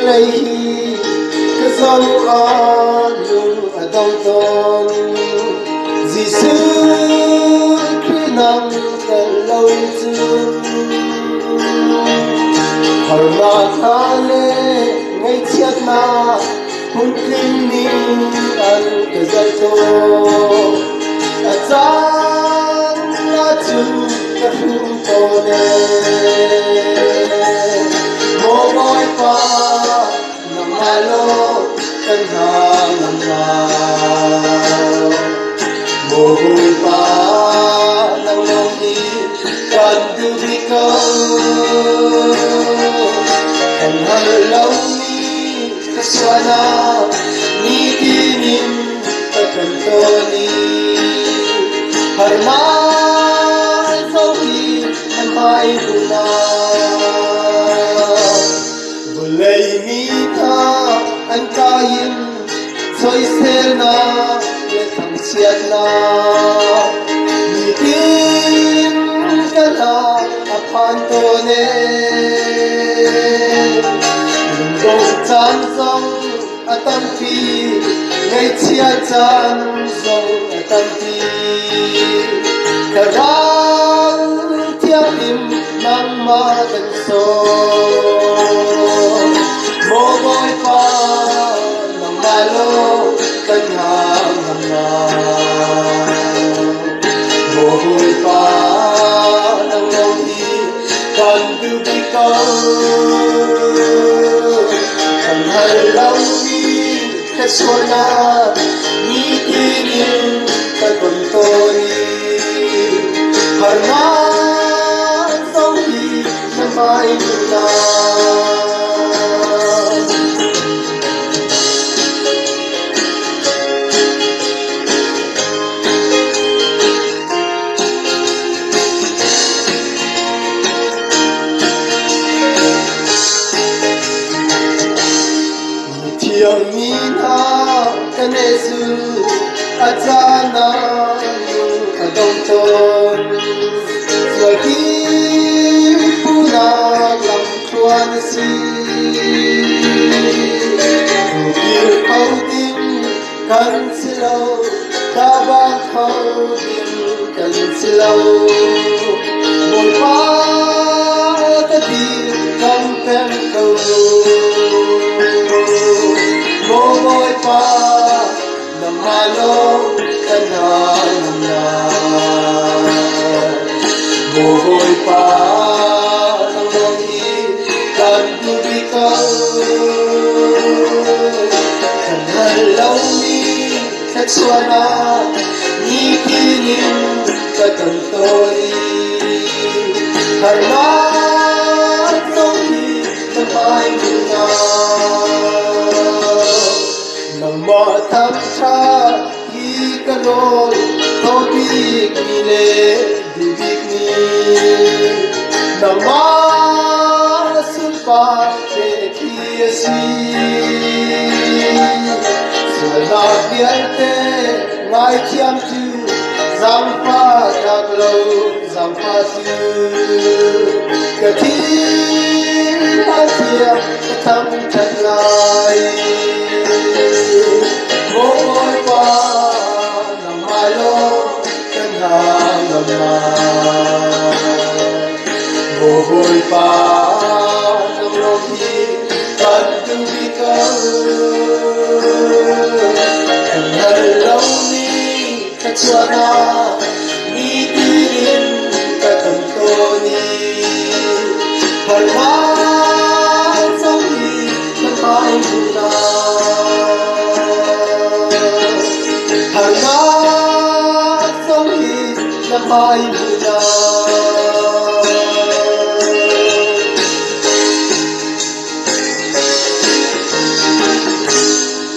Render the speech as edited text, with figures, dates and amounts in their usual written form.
lấy cái dấu an luôn ở đông tôn Giêsu khi nằm ở lâu chương hỏi mà tha lê ngay chết na hun kinh ni ăn cái dây tô ở gian là chung cái hun tô nè mô môi pa nằm alo cân hàng nằm nào mô môi pa nằm lòng đi cần từ bi câu cần hơi lâu ni kaswana ni kinin takantoni harman sohi namai guna bulay mi tha an kain soi sel na le thang siat na ni tin kana aphan to ne Dong chan song atam pi ngay chia chan song atam pi karang thiam im mang ma kan so mo boy pa nang malo kan hang ham na mo boy pa nang long di kan du bi câu hãy lâu đi hết xuân na ni tin ta còn tôi hãy nói sống đi năm mai na Yang mina kanesu atana adong ton swagi puna lam tuan si ukir pautin kan silau kabang pautin kan silau mol pa tadi kam pen kau Môi pa nằm malo kan hang na môi pa nằm lòng đi kan du bi câu kan hai lâu đi thật xuân na ni kinin ka tan tôi hai má sống đi ta mai na nang ma tham cha hi kanol to big ni le di big ni nang ma sun pa te ki asi sala biarte ngai chiam tu zam pa dak lo zam pa tu ka thi la tia tham chat lai Môi pa nằm malo kan hang nam na môi pa nằm lòng đi kan du bi câu kan hai lâu ni ka chua na ni tin ka tam to ni hai ma sống đi năm mai na Hãy subscribe cho kênh Ghiền Mì Gõ để không bỏ lỡ những video hấp dẫn